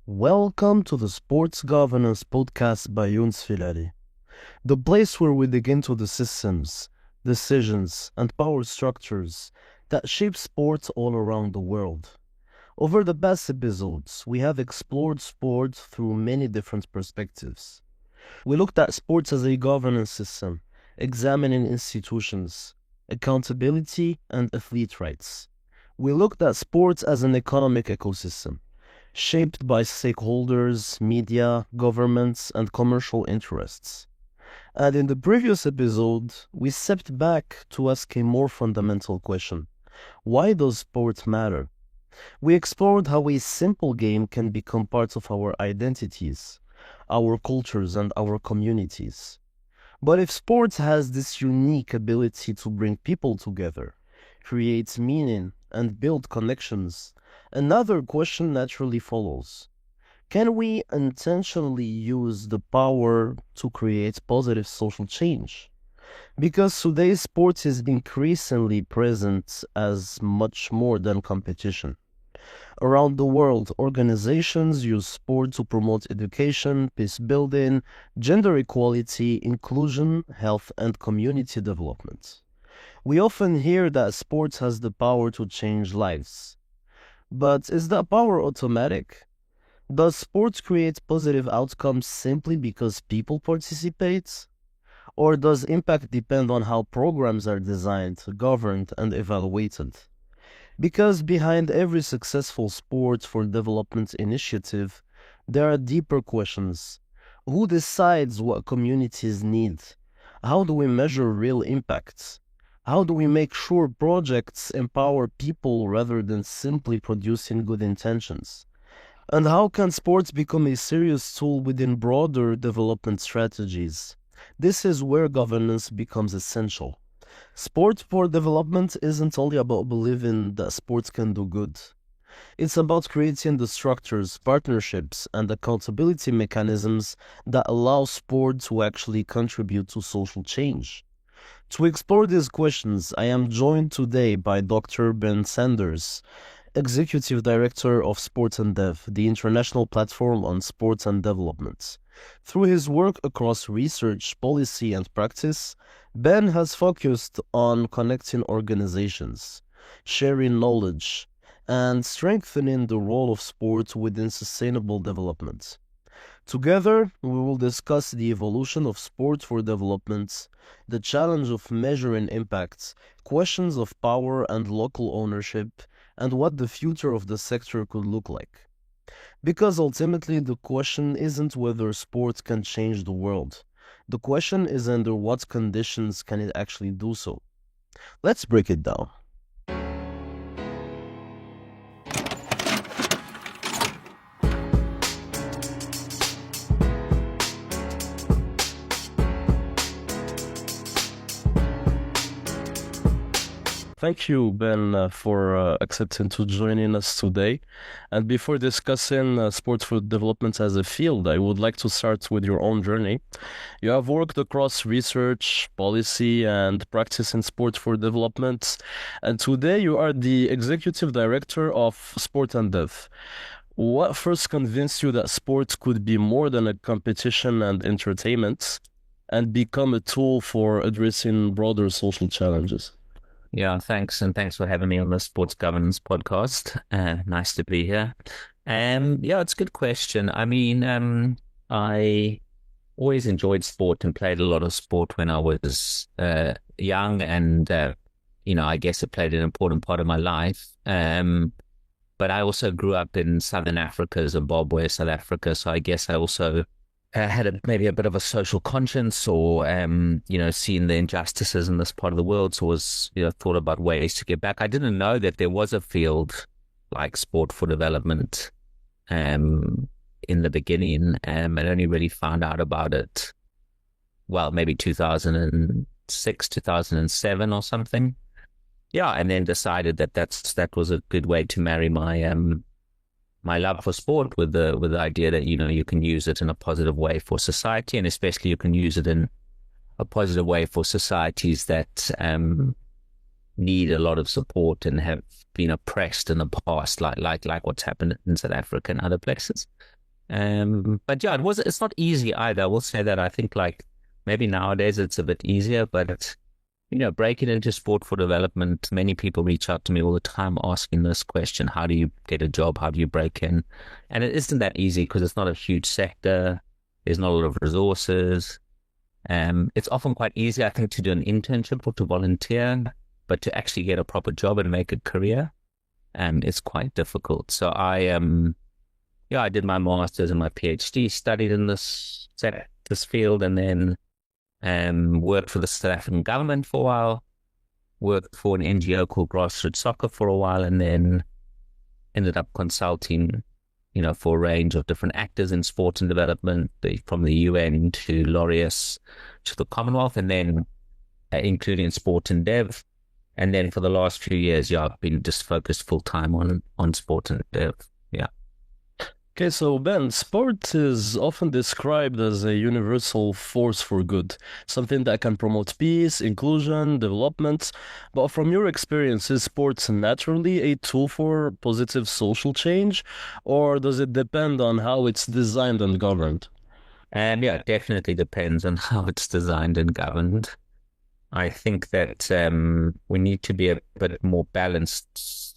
Welcome to the Sports Governance Podcast by Younes Filali, the place where we dig into the systems, decisions, and power structures that shape sports all around the world. Over the past episodes, we have explored sport through many different perspectives. We looked at sports as a governance system, examining institutions, accountability, and athlete rights. We looked at sports as an economic ecosystem shaped by stakeholders, media, governments, and commercial interests. And in the previous episode, we stepped back to ask a more fundamental question. Why does sport matter? We explored how a simple game can become part of our identities, our cultures, and our communities. But if sports has this unique ability to bring people together, create meaning, and build connections, another question naturally follows. Can we intentionally use the power to create positive social change? Because today's sport is increasingly present as much more than competition. Around the world, organizations use sport to promote education, peace building, gender equality, inclusion, health, and community development. We often hear that sports has the power to change lives. But is that power automatic? Does sports create positive outcomes simply because people participate? Or does impact depend on how programs are designed, governed, and evaluated? Because behind every successful sport for development initiative, there are deeper questions. Who decides what communities need? How do we measure real impacts? How do we make sure projects empower people rather than simply producing good intentions? And how can sports become a serious tool within broader development strategies? This is where governance becomes essential. Sport for development isn't only about believing that sports can do good. It's about creating the structures, partnerships, and accountability mechanisms that allow sport to actually contribute to social change. To explore these questions, I am joined today by Dr. Ben Sanders, Executive Director of sportanddev, the international platform on sports and development. Through his work across research, policy, and practice, Ben has focused on connecting organizations, sharing knowledge, and strengthening the role of sport within sustainable development. Together, we will discuss the evolution of sport for development, the challenge of measuring impacts, questions of power and local ownership, and what the future of the sector could look like. Because ultimately, the question isn't whether sport can change the world. The question is under what conditions can it actually do so. Let's break it down. Thank you, Ben, for accepting to joining us today. And before discussing sports for development as a field, I would like to start with your own journey. You have worked across research, policy, and practice in sport for development. And today you are the executive director of sportanddev. What first convinced you that sports could be more than a competition and entertainment and become a tool for addressing broader social challenges? Yeah, thanks. And thanks for having me on the Sports Governance Podcast. Nice to be here. Yeah, it's a good question. I mean, I always enjoyed sport and played a lot of sport when I was young. And, I guess it played an important part of my life. But I also grew up in Southern Africa, Zimbabwe, South Africa. So I guess I also had maybe a bit of a social conscience or, seeing the injustices in this part of the world. So was, thought about ways to get back. I didn't know that there was a field like sport for development in the beginning. And I only really found out about it, well, maybe 2006, 2007 or something. Yeah, and then decided that was a good way to marry my love for sport with the idea that you can use it in a positive way for society, and especially you can use it in a positive way for societies that need a lot of support and have been oppressed in the past, like what's happened in South Africa and other places. But yeah, it's not easy either. I will say that. I think like maybe nowadays it's a bit easier, but breaking into sport for development, many people reach out to me all the time asking this question: how do you get a job? How do you break in? And it isn't that easy because it's not a huge sector. There's not a lot of resources. It's often quite easy, I think, to do an internship or to volunteer, but to actually get a proper job and make a career, it's quite difficult. So I did my master's and my PhD, studied in this field, and then worked for the South African government for a while, worked for an NGO called Grassroots Soccer for a while, and then ended up consulting, for a range of different actors in sport and development, from the UN to Laureus to the Commonwealth, and then including sport and dev. And then for the last few years, I've been just focused full time on sport and dev. Yeah. Okay, so Ben, sport is often described as a universal force for good, something that can promote peace, inclusion, development. But from your experience, is sports naturally a tool for positive social change, or does it depend on how it's designed and governed? And yeah, it definitely depends on how it's designed and governed. I think that we need to be a bit more balanced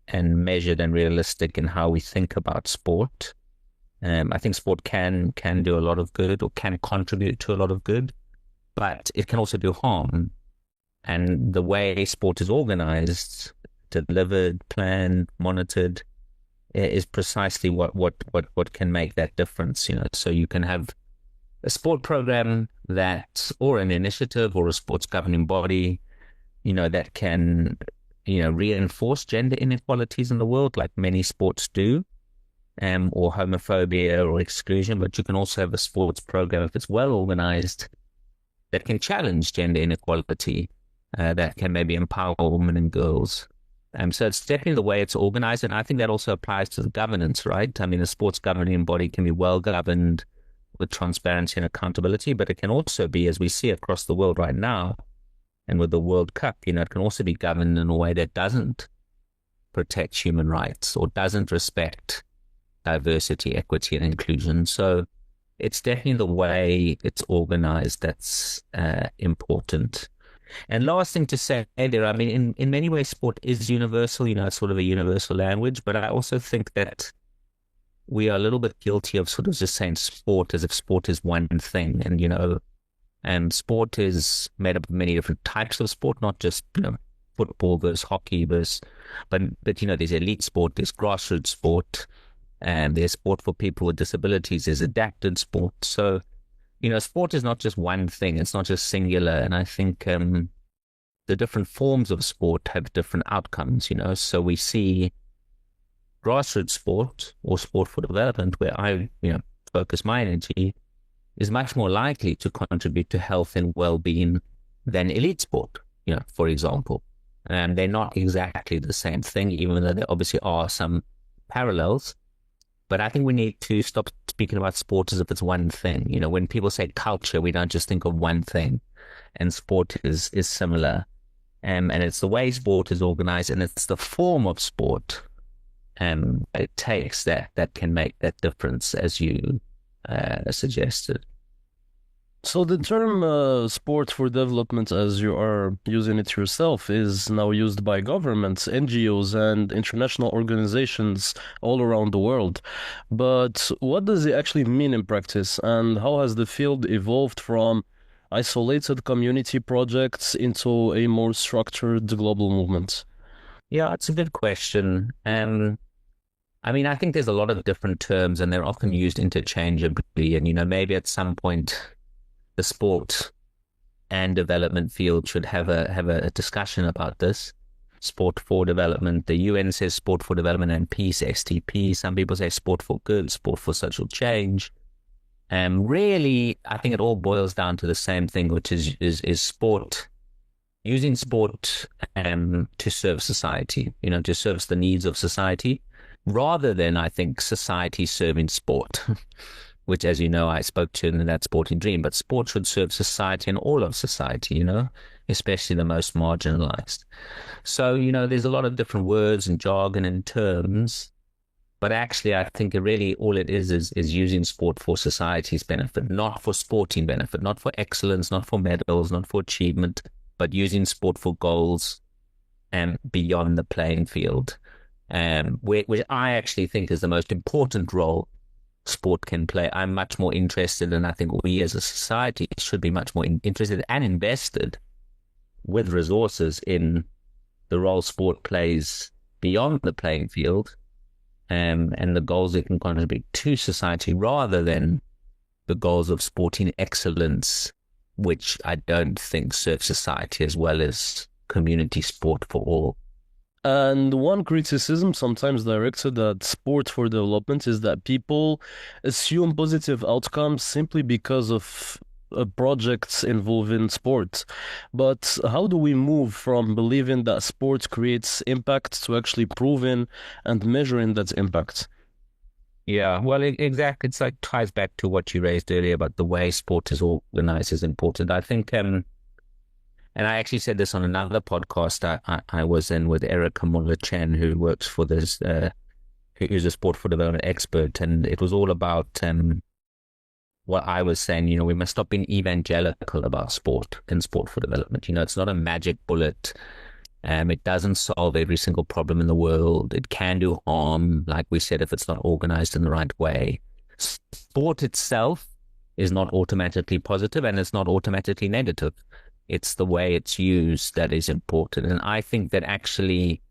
and measured and realistic in how we think about sport. I think sport can do a lot of good or can contribute to a lot of good, but it can also do harm. And the way sport is organized, delivered, planned, monitored, is precisely what can make that difference. So you can have a sport program or an initiative or a sports governing body, that can reinforce gender inequalities in the world, like many sports do, or homophobia or exclusion. But you can also have a sports program, if it's well organized, that can challenge gender inequality, that can maybe empower women and girls. So it's definitely the way it's organized. And I think that also applies to the governance, right? I mean, a sports governing body can be well governed with transparency and accountability, but it can also be, as we see across the world right now, and with the World Cup, it can also be governed in a way that doesn't protect human rights or doesn't respect diversity, equity, and inclusion. So it's definitely the way it's organized that's important. And last thing to say there, I mean, in many ways, sport is universal, it's sort of a universal language, but I also think that we are a little bit guilty of sort of just saying sport as if sport is one thing. And sport is made up of many different types of sport, not just, football versus hockey but there's elite sport, there's grassroots sport, and there's sport for people with disabilities, there's adapted sport. So, sport is not just one thing, it's not just singular. And I think the different forms of sport have different outcomes, So we see grassroots sport or sport for development, where I, focus my energy, is much more likely to contribute to health and well-being than elite sport, for example. And they're not exactly the same thing, even though there obviously are some parallels. But I think we need to stop speaking about sport as if it's one thing. When people say culture, we don't just think of one thing. And sport is similar. And it's the way sport is organized, and it's the form of sport it takes that can make that difference, as you suggested. So the term sport for development, as you are using it yourself, is now used by governments, NGOs, and international organizations all around the world. But what does it actually mean in practice, and how has the field evolved from isolated community projects into a more structured global movement? Yeah, it's a good question. I mean, I think there's a lot of different terms, and they're often used interchangeably. And, maybe at some point the sport and development field should have a discussion about this. Sport for development. The UN says sport for development and peace, STP. Some people say sport for good, sport for social change. Really, I think it all boils down to the same thing, which is sport, using sport to serve society, to service the needs of society, rather than, I think, society serving sport, which, as you know, I spoke to in that sporting dream. But sport should serve society and all of society, especially the most marginalized. So, there's a lot of different words and jargon and terms, but actually I think really all it is using sport for society's benefit, not for sporting benefit, not for excellence, not for medals, not for achievement, but using sport for goals and beyond the playing field. Which I actually think is the most important role sport can play. I'm much more interested, and I think we as a society should be much more interested and invested with resources in the role sport plays beyond the playing field, and the goals it can contribute to society, rather than the goals of sporting excellence, which I don't think serve society as well as community sport for all. And one criticism sometimes directed at sport for development is that people assume positive outcomes simply because of projects involving sport. But how do we move from believing that sport creates impact to actually proving and measuring that impact? Yeah, well, exactly. It's like ties back to what you raised earlier about the way sport is organized is important. I think, and I actually said this on another podcast I was in with Erica Muller-Chen, who works for this, who's a sport for development expert, and it was all about what I was saying. We must stop being evangelical about sport and sport for development. It's not a magic bullet. It doesn't solve every single problem in the world. It can do harm, like we said, if it's not organized in the right way. Sport itself is not automatically positive, and it's not automatically negative. It's the way it's used that is important. And I think that actually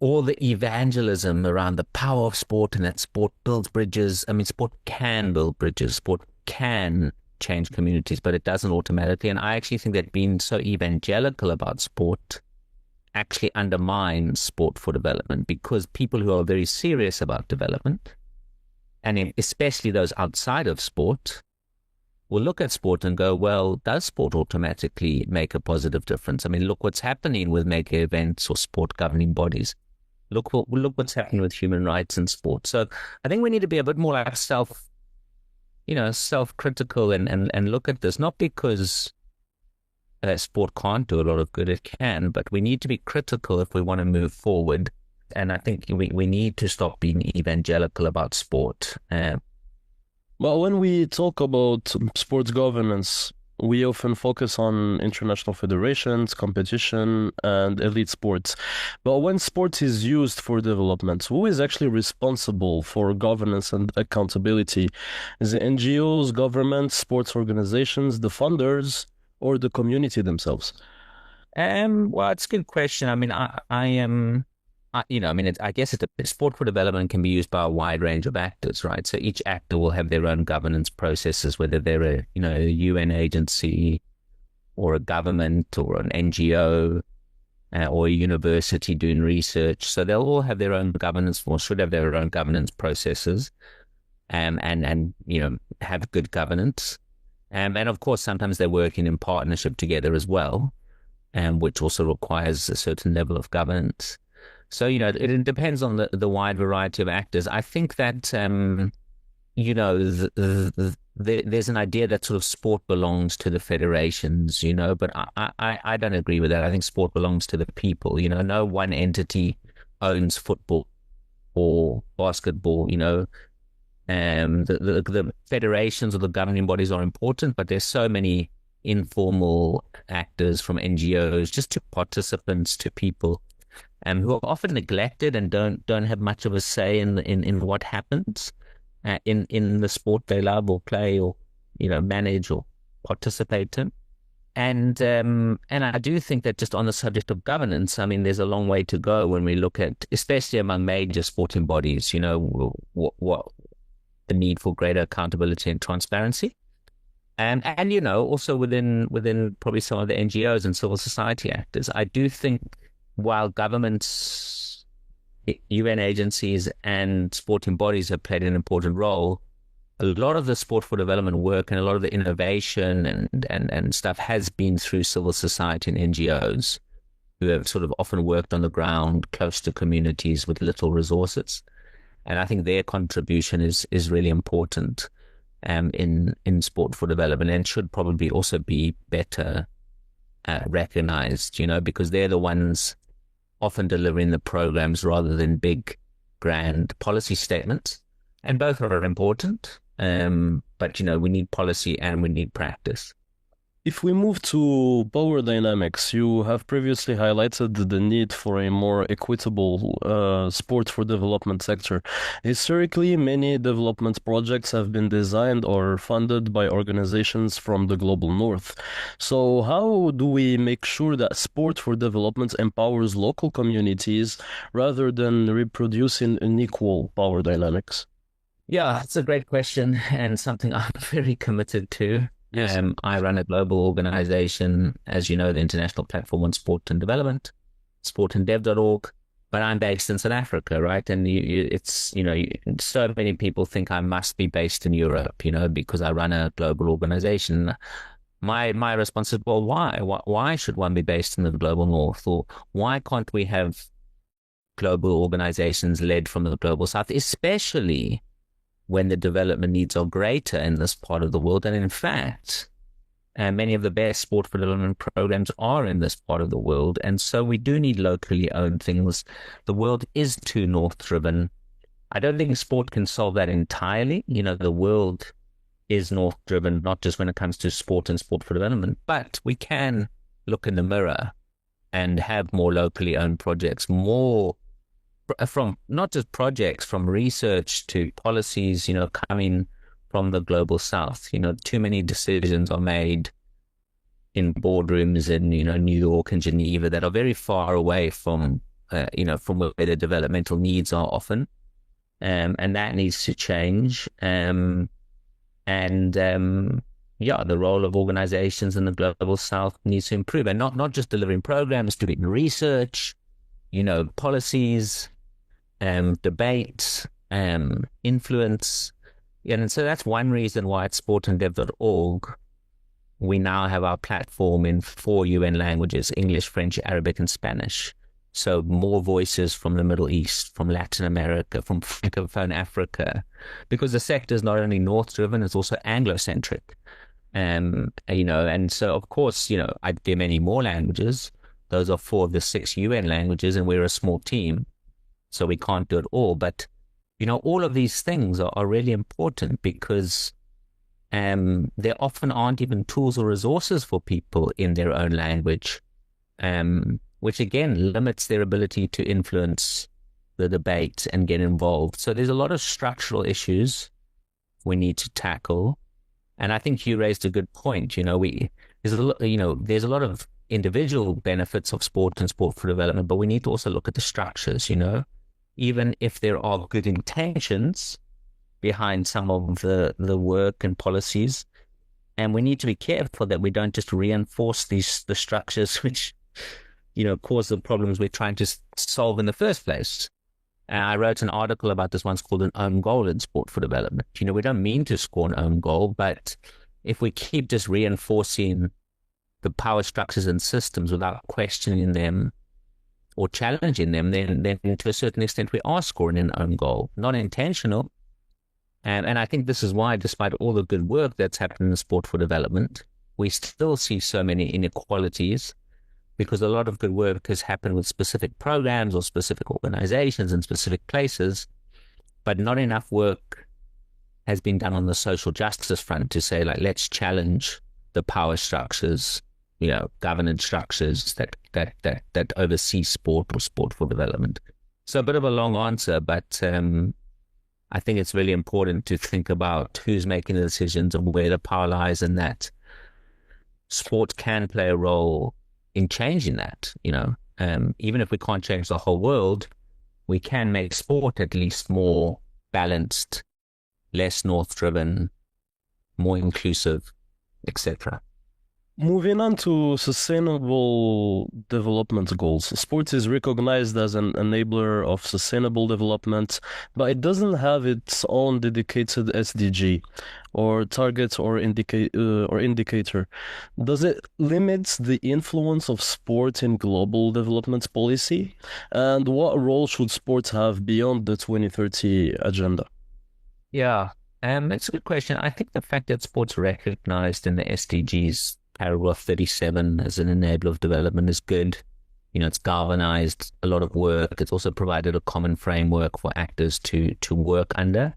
all the evangelism around the power of sport and that sport builds bridges. I mean, sport can build bridges. Sport can change communities, but it doesn't automatically. And I actually think that being so evangelical about sport actually undermines sport for development, because people who are very serious about development, and especially those outside of sport, will look at sport and go, well, does sport automatically make a positive difference? I mean, look what's happening with mega events or sport governing bodies. Look what's happening with human rights in sport. So I think we need to be a bit more like self-critical and look at this, not because sport can't do a lot of good, it can, but we need to be critical if we want to move forward. And I think we need to stop being evangelical about sport. Well, when we talk about sports governance, we often focus on international federations, competition, and elite sports. But when sport is used for development, who is actually responsible for governance and accountability? Is it NGOs, governments, sports organizations, the funders, or the community themselves? Well, it's a good question. I mean, I guess sport for development can be used by a wide range of actors, right? So each actor will have their own governance processes, whether they're a UN agency or a government or an NGO or a university doing research. So they'll all have their own governance, or should have their own governance processes, and have good governance. And of course, sometimes they're working in partnership together as well, which also requires a certain level of governance. So, it depends on the wide variety of actors. I think that, there's an idea that sort of sport belongs to the federations, but I don't agree with that. I think sport belongs to the people. No one entity owns football or basketball. The federations or the governing bodies are important, but there's so many informal actors, from NGOs just to participants to people, who are often neglected and don't have much of a say in what happens in the sport they love or play or manage or participate in. And I do think that just on the subject of governance, I mean, there's a long way to go when we look at, especially among major sporting bodies, what the need for greater accountability and transparency. And also within probably some of the NGOs and civil society actors. I do think while governments, UN agencies and sporting bodies have played an important role, a lot of the sport for development work and a lot of the innovation and stuff has been through civil society and NGOs, who have sort of often worked on the ground close to communities with little resources. And I think their contribution is really important in sport for development, and should probably also be better recognized, because they're the ones often delivering the programs rather than big, grand policy statements. And both are important. But, we need policy and we need practice. If we move to power dynamics, you have previously highlighted the need for a more equitable sport for development sector. Historically, many development projects have been designed or funded by organizations from the global north. So how do we make sure that sport for development empowers local communities rather than reproducing unequal power dynamics? Yeah, it's a great question and something I'm very committed to. Yes. I run a global organization, as you know, the International Platform on Sport and Development, sportanddev.org, but I'm based in South Africa, right? And so many people think I must be based in Europe, because I run a global organization. My response is, well, why? Why should one be based in the global north? Or why can't we have global organizations led from the global south, especially when the development needs are greater in this part of the world? And in fact, many of the best sport for development programs are in this part of the world. And so we do need locally owned things. The world is too north driven. I don't think sport can solve that entirely. The world is north driven, not just when it comes to sport and sport for development, but we can look in the mirror and have more locally owned projects, more from not just projects, from research to policies, coming from the global south. Too many decisions are made in boardrooms in, New York and Geneva that are very far away from, from where the developmental needs are often. And that needs to change. The role of organizations in the global south needs to improve, and not just delivering programs, doing research, policies, debates, influence. And so that's one reason why at sportanddev.org, we now have our platform in 4 UN languages: English, French, Arabic, and Spanish. So more voices from the Middle East, from Latin America, from Francophone Africa, because the sector is not only North-driven, it's also Anglo-centric. And so, of course, there are many more languages. Those are 4 of the 6 UN languages, and we're a small team, so we can't do it all. But, all of these things are really important because there often aren't even tools or resources for people in their own language, which again limits their ability to influence the debate and get involved. So there's a lot of structural issues we need to tackle. And I think you raised a good point. There's a lot of individual benefits of sport and sport for development, but we need to also look at the structures, even if there are good intentions behind some of the work and policies. And we need to be careful that we don't just reinforce the structures which, cause the problems we're trying to solve in the first place. And I wrote an article about this once called an own goal in sport for development. We don't mean to score an own goal, but if we keep just reinforcing the power structures and systems without questioning them or challenging them, then to a certain extent we are scoring an own goal, not intentional. And I think this is why, despite all the good work that's happened in sport for development, we still see so many inequalities, because a lot of good work has happened with specific programs or specific organizations in specific places, but not enough work has been done on the social justice front to say, let's challenge the power structures, governance structures that oversee sport or sport for development. So a bit of a long answer, but I think it's really important to think about who's making the decisions and where the power lies, and that sport can play a role in changing that. Even if we can't change the whole world, we can make sport at least more balanced, less north-driven, more inclusive, etc. Moving on to sustainable development goals. Sport is recognized as an enabler of sustainable development, but it doesn't have its own dedicated SDG or target or indicator. Does it limit the influence of sport in global development policy? And what role should sport have beyond the 2030 agenda? Yeah, it's a good question. I think the fact that sport's recognized in the SDGs paragraph 37 as an enabler of development is good. It's galvanized a lot of work. It's also provided a common framework for actors to work under.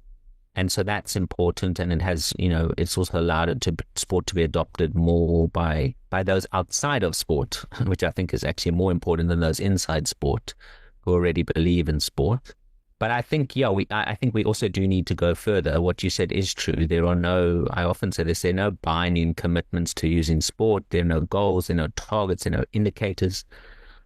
And so that's important. And it has, it's also allowed sport to be adopted more by those outside of sport, which I think is actually more important than those inside sport who already believe in sport. But I think, I think we also do need to go further. What you said is true. I often say there are no binding commitments to using sport. There are no goals, there are no targets, there are no indicators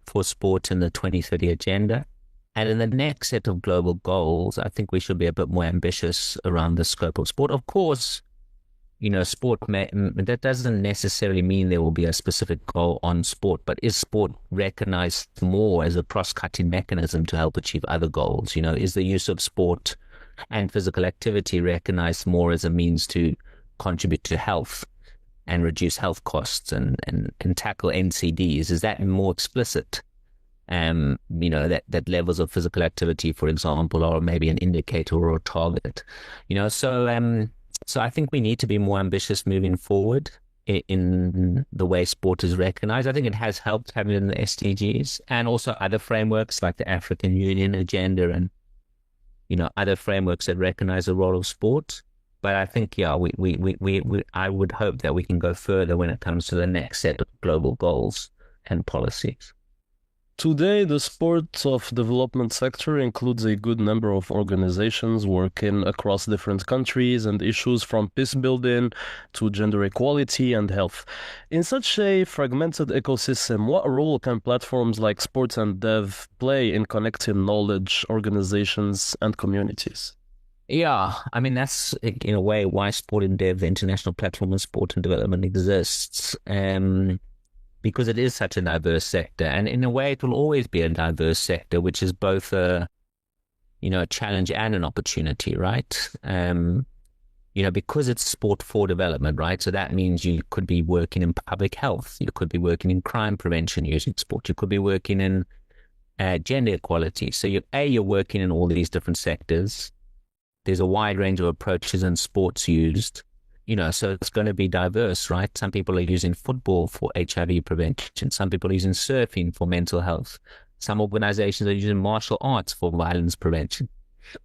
for sport in the 2030 agenda. And in the next set of global goals, I think we should be a bit more ambitious around the scope of sport. Of course, sport that doesn't necessarily mean there will be a specific goal on sport, but is sport recognized more as a cross-cutting mechanism to help achieve other goals? Is the use of sport and physical activity recognized more as a means to contribute to health and reduce health costs and tackle NCDs? Is that more explicit? That levels of physical activity, for example, are maybe an indicator or a target. So I think we need to be more ambitious moving forward in the way sport is recognized. I think it has helped having it in the SDGs and also other frameworks like the African Union agenda and, other frameworks that recognize the role of sport. But I think, I would hope that we can go further when it comes to the next set of global goals and policies. Today, the sports of development sector includes a good number of organizations working across different countries and issues from peace building to gender equality and health. In such a fragmented ecosystem, what role can platforms like sportanddev play in connecting knowledge, organizations, and communities? Yeah, I mean, that's in a way why sportanddev, the international platform on sport and development, exists. Because it is such a diverse sector. And in a way, it will always be a diverse sector, which is both a challenge and an opportunity, right? Because it's sport for development, right? So that means you could be working in public health. You could be working in crime prevention using sport. You could be working in gender equality. So you're working in all these different sectors. There's a wide range of approaches and sports used. So it's going to be diverse, right? Some people are using football for HIV prevention. Some people are using surfing for mental health. Some organizations are using martial arts for violence prevention.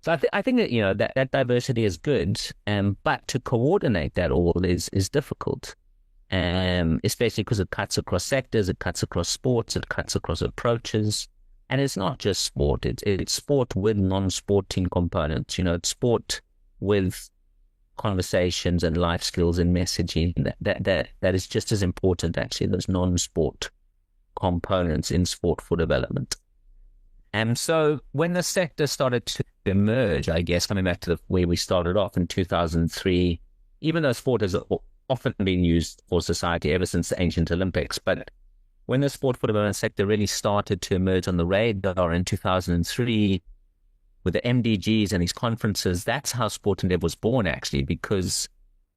So I think that, that diversity is good, but to coordinate that all is difficult, especially because it cuts across sectors, it cuts across sports, it cuts across approaches. And it's not just sport. It's sport with non-sporting components. It's sport with conversations and life skills and messaging that is just as important, actually, those non-sport components in sport for development. And so when the sector started to emerge, I guess, coming back to the way we started off in 2003, even though sport has often been used for society ever since the ancient Olympics, but when the sport for development sector really started to emerge on the radar in 2003, with the MDGs and these conferences, that's how sportanddev was born, actually, because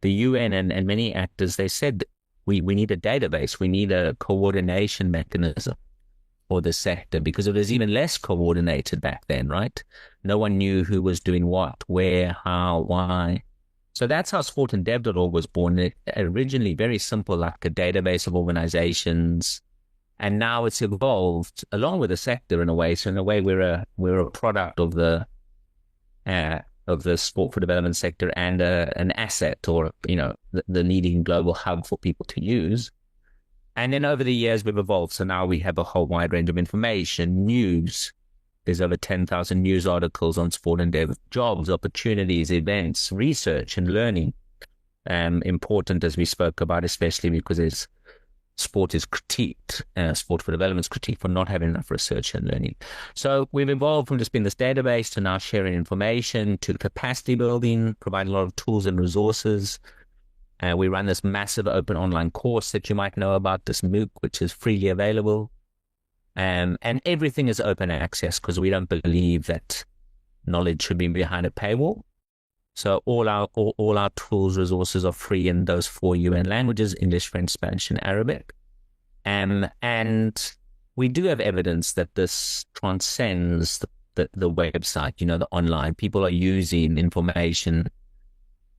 the UN and many actors, they said we need a database, we need a coordination mechanism for the sector, because it was even less coordinated back then, right? No one knew who was doing what, where, how, why. So that's how sportanddev.org was born. It originally very simple, like a database of organizations. And now it's evolved along with the sector in a way. So in a way, we're a product of the sport for development sector and an asset, or the leading global hub for people to use. And then over the years, we've evolved. So now we have a whole wide range of information, news. There's over 10,000 news articles on sportanddev, jobs, opportunities, events, research, and learning. Important, as we spoke about, especially because sport is critiqued, sport for development is critiqued for not having enough research and learning. So we've evolved from just being this database to now sharing information, to capacity building, providing a lot of tools and resources. We run this massive open online course that you might know about, this MOOC, which is freely available. And everything is open access because we don't believe that knowledge should be behind a paywall. So all our tools, resources are free in those 4 UN languages: English, French, Spanish, and Arabic. And we do have evidence that this transcends the website, the online. People are using information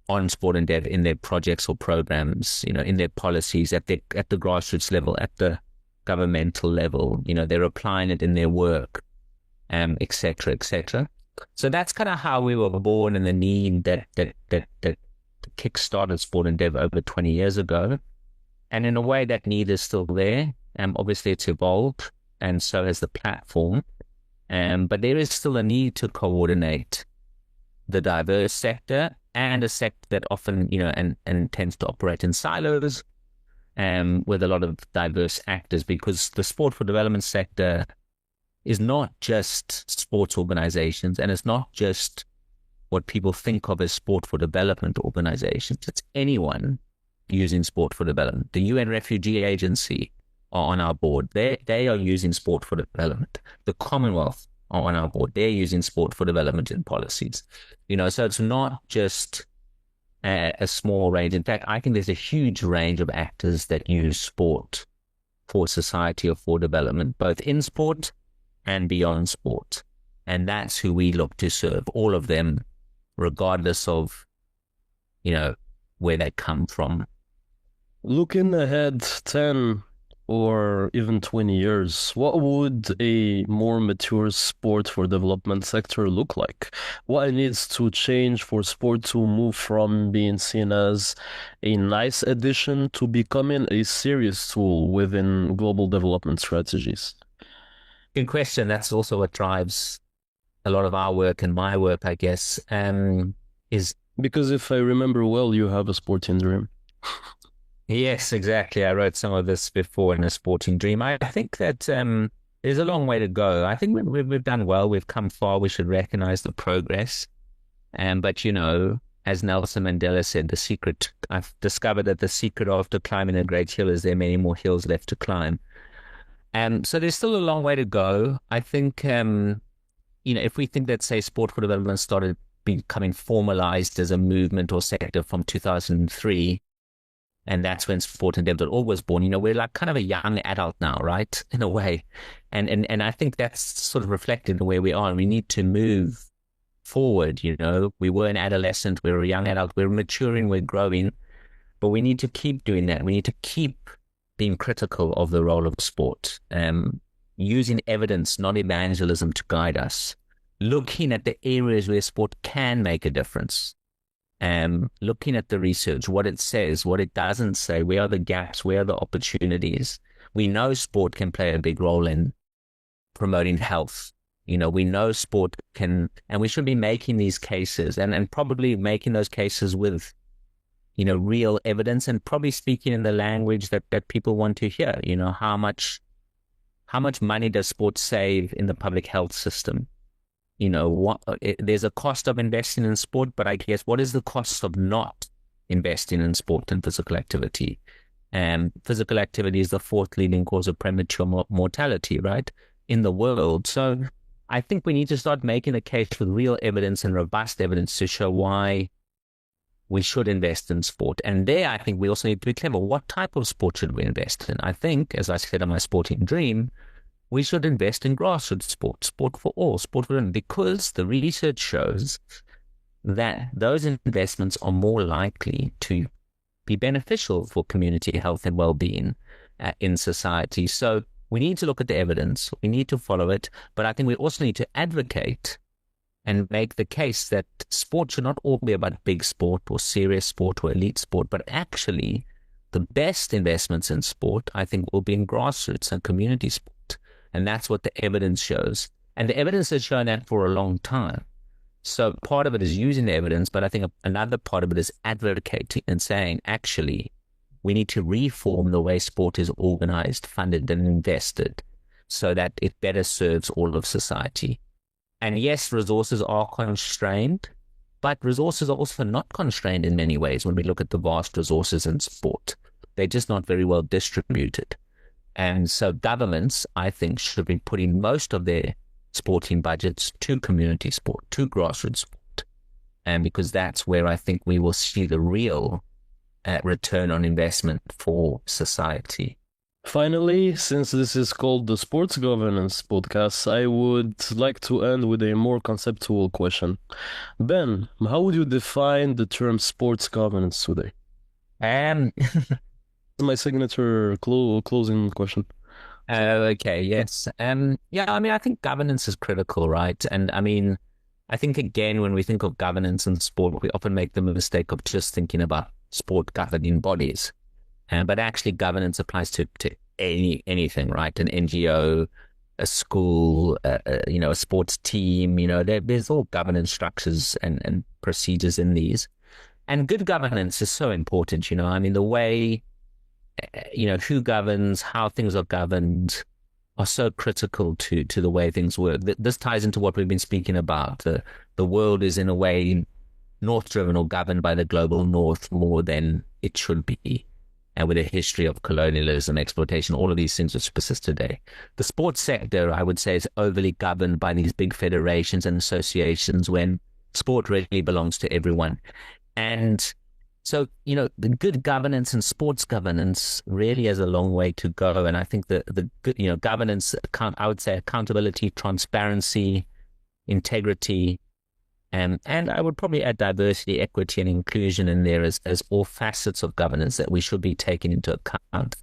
on sport and dev in their projects or programs, in their policies at the grassroots level, at the governmental level. They're applying it in their work, et cetera, et cetera. So that's kind of how we were born, and the need that kick-started sport and dev over 20 years ago. And in a way, that need is still there. Obviously, it's evolved, and so has the platform. But there is still a need to coordinate the diverse sector and a sector that often, and tends to operate in silos, with a lot of diverse actors, because the sport for development sector is not just sports organizations, and it's not just what people think of as sport for development organizations. It's anyone using sport for development. The UN Refugee Agency are on our board. They are using sport for development. The Commonwealth are on our board. They're using sport for development in policies. So it's not just a small range. In fact, I think there's a huge range of actors that use sport for society or for development, both in sport and beyond sport. And that's who we look to serve, all of them, regardless of, where they come from. Looking ahead 10 or even 20 years, what would a more mature sport for development sector look like? What needs to change for sport to move from being seen as a nice addition to becoming a serious tool within global development strategies? Good question. That's also what drives a lot of our work and my work, I guess, is... Because if I remember well, you have a sporting dream. Yes, exactly. I wrote some of this before in A Sporting Dream. I think that there's a long way to go. I think we've done well. We've come far. We should recognize the progress. But, as Nelson Mandela said, I've discovered that the secret after climbing a great hill is there are many more hills left to climb. So there's still a long way to go. I think, if we think that, say, sport for development started becoming formalized as a movement or sector from 2003, and that's when sportanddev.org was born. We're like kind of a young adult now, right? In a way. And I think that's sort of reflected in where we are. And we need to move forward. We were an adolescent, we were a young adult, we're maturing, we're growing, but we need to keep doing that. We need to keep being critical of the role of sport, using evidence, not evangelism, to guide us, looking at the areas where sport can make a difference. Looking at the research, what it says, what it doesn't say, where are the gaps, where are the opportunities. We know sport can play a big role in promoting health. We know sport can, and we should be making these cases and probably making those cases with, real evidence, and probably speaking in the language that people want to hear. How much money does sport save in the public health system? There's a cost of investing in sport, but I guess what is the cost of not investing in sport and physical activity? Physical activity is the fourth leading cause of premature mortality, right, in the world. So I think we need to start making a case with real evidence and robust evidence to show why we should invest in sport. And there, I think we also need to be clever. What type of sport should we invest in? I think, as I said in my sporting dream, we should invest in grassroots sport, sport for all, sport for everyone, because the research shows that those investments are more likely to be beneficial for community health and well-being in society. So we need to look at the evidence, we need to follow it, but I think we also need to advocate and make the case that sport should not all be about big sport or serious sport or elite sport, but actually the best investments in sport, I think, will be in grassroots and community sport. And that's what the evidence shows. And the evidence has shown that for a long time. So part of it is using the evidence, but I think another part of it is advocating and saying, actually, we need to reform the way sport is organized, funded, and invested so that it better serves all of society. And yes, resources are constrained, but resources are also not constrained in many ways when we look at the vast resources in sport. They're just not very well distributed. And so governments, I think, should be putting most of their sporting budgets to community sport, to grassroots sport. And because that's where I think we will see the real return on investment for society. Finally, since this is called the Sports Governance Podcast, I would like to end with a more conceptual question. Ben, how would you define the term sports governance today? Um, My signature closing question. okay, yes. Yeah, I mean, I think governance is critical, right? And I mean, I think again, when we think of governance in sport, we often make the mistake of just thinking about sport governing bodies. But actually, governance applies to anything, right? An NGO, a school, a sports team. There's all governance structures and procedures in these. And good governance is so important. I mean, the way, who governs, how things are governed, are so critical to the way things work. This ties into what we've been speaking about. The world is in a way north-driven or governed by the global north more than it should be. And with a history of colonialism, exploitation, all of these things which persist today. The sports sector, I would say, is overly governed by these big federations and associations when sport really belongs to everyone. And so, the good governance and sports governance really has a long way to go. And I think the good, governance, I would say accountability, transparency, integrity, and I would probably add diversity, equity, and inclusion in there as all facets of governance that we should be taking into account.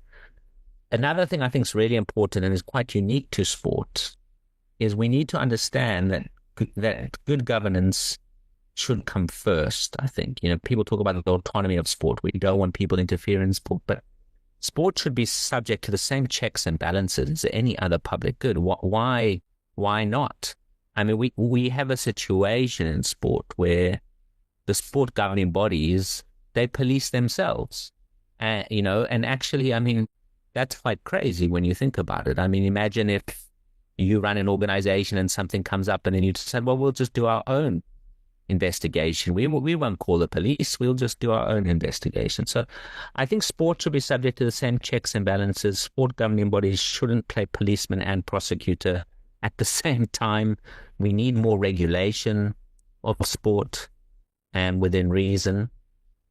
Another thing I think is really important and is quite unique to sport is we need to understand that good governance should come first, I think. People talk about the autonomy of sport. We don't want people interfering in sport, but sport should be subject to the same checks and balances as any other public good. Why not? I mean, we have a situation in sport where the sport governing bodies, they police themselves. And actually, I mean, that's quite crazy when you think about it. I mean, imagine if you run an organization and something comes up and then you decide, well, we'll just do our own investigation. We won't call the police. We'll just do our own investigation. So I think sport should be subject to the same checks and balances. Sport governing bodies shouldn't play policeman and prosecutor at the same time. We need more regulation of sport and within reason.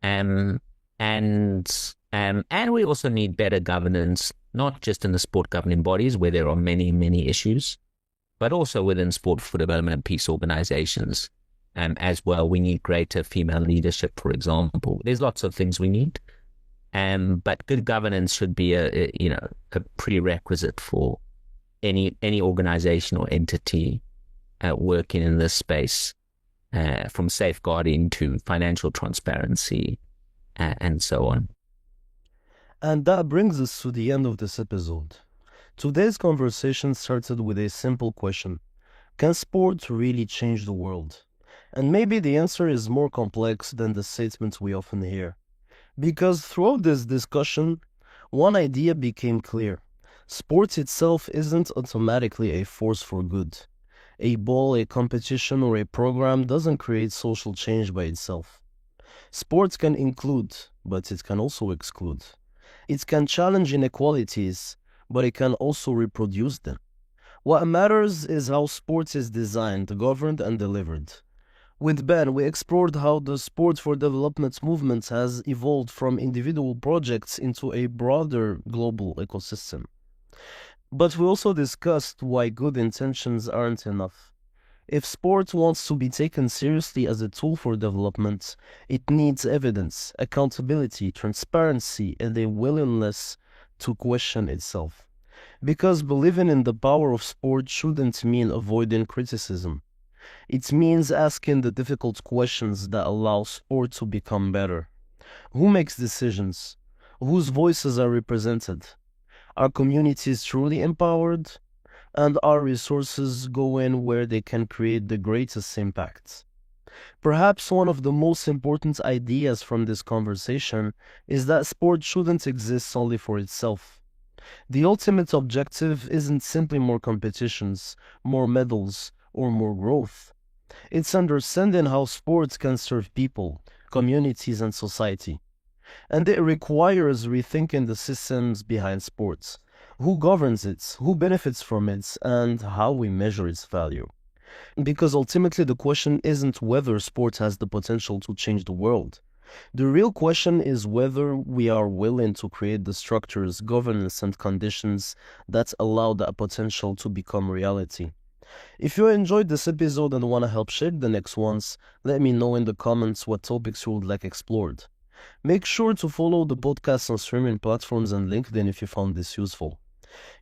And we also need better governance, not just in the sport governing bodies where there are many, many issues, but also within sport for development and peace organizations. As well, we need greater female leadership, for example. There's lots of things we need. But good governance should be a prerequisite for any organization or entity working in this space, from safeguarding to financial transparency, and so on. And that brings us to the end of this episode. Today's conversation started with a simple question. Can sport really change the world? And maybe the answer is more complex than the statements we often hear. Because throughout this discussion, one idea became clear. Sports itself isn't automatically a force for good. A ball, a competition, or a program doesn't create social change by itself. Sports can include, but it can also exclude. It can challenge inequalities, but it can also reproduce them. What matters is how sports is designed, governed, and delivered. With Ben, we explored how the Sport for Development movement has evolved from individual projects into a broader global ecosystem. But we also discussed why good intentions aren't enough. If sport wants to be taken seriously as a tool for development, it needs evidence, accountability, transparency, and a willingness to question itself. Because believing in the power of sport shouldn't mean avoiding criticism. It means asking the difficult questions that allow sport to become better. Who makes decisions? Whose voices are represented? Are communities truly empowered? And are resources going where they can create the greatest impact? Perhaps one of the most important ideas from this conversation is that sport shouldn't exist only for itself. The ultimate objective isn't simply more competitions, more medals, or more growth. It's understanding how sports can serve people, communities, and society. And it requires rethinking the systems behind sports. Who governs it, who benefits from it, and how we measure its value. Because ultimately the question isn't whether sport has the potential to change the world. The real question is whether we are willing to create the structures, governance, and conditions that allow that potential to become reality. If you enjoyed this episode and want to help shape the next ones, let me know in the comments what topics you would like explored. Make sure to follow the podcast on streaming platforms and LinkedIn if you found this useful.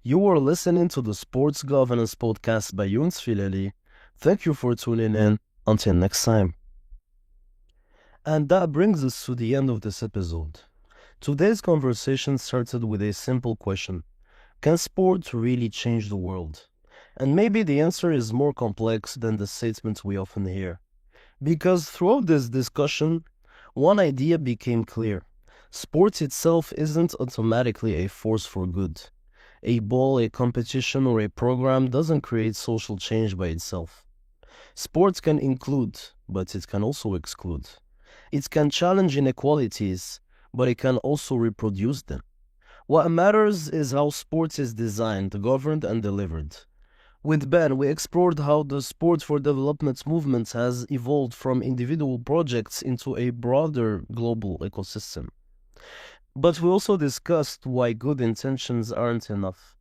You are listening to the Sports Governance Podcast by Younes Fileli. Thank you for tuning in. Until next time. And that brings us to the end of this episode. Today's conversation started with a simple question. Can sport really change the world? And maybe the answer is more complex than the statements we often hear. Because throughout this discussion, one idea became clear. Sports itself isn't automatically a force for good. A ball, a competition, or a program doesn't create social change by itself. Sports can include, but it can also exclude. It can challenge inequalities, but it can also reproduce them. What matters is how sports is designed, governed, and delivered. With Ben, we explored how the Sport for Development movement has evolved from individual projects into a broader global ecosystem. But we also discussed why good intentions aren't enough.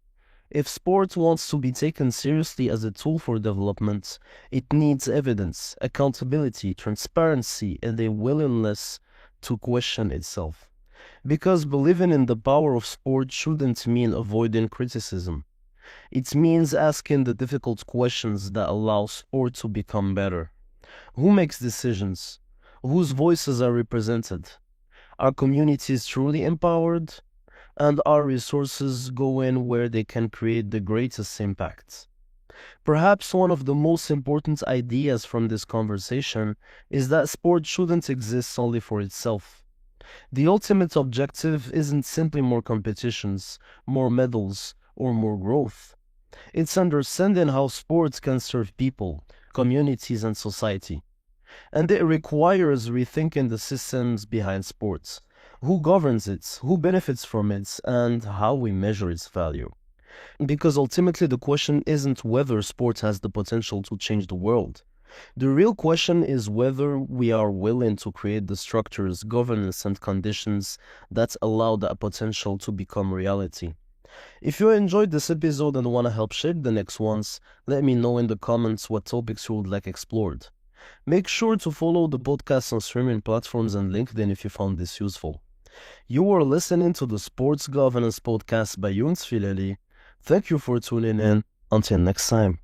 If sport wants to be taken seriously as a tool for development, it needs evidence, accountability, transparency, and a willingness to question itself. Because believing in the power of sport shouldn't mean avoiding criticism. It means asking the difficult questions that allow sport to become better. Who makes decisions? Whose voices are represented? Are communities truly empowered? And our resources go in where they can create the greatest impact. Perhaps one of the most important ideas from this conversation is that sport shouldn't exist only for itself. The ultimate objective isn't simply more competitions, more medals, or more growth. It's understanding how sports can serve people, communities, and society. And it requires rethinking the systems behind sports. Who governs it, who benefits from it, and how we measure its value. Because ultimately the question isn't whether sport has the potential to change the world. The real question is whether we are willing to create the structures, governance, and conditions that allow that potential to become reality. If you enjoyed this episode and want to help shape the next ones, let me know in the comments what topics you would like explored. Make sure to follow the podcast on streaming platforms and LinkedIn if you found this useful. You are listening to the Sports Governance Podcast by Younes Fileli. Thank you for tuning in. Until next time.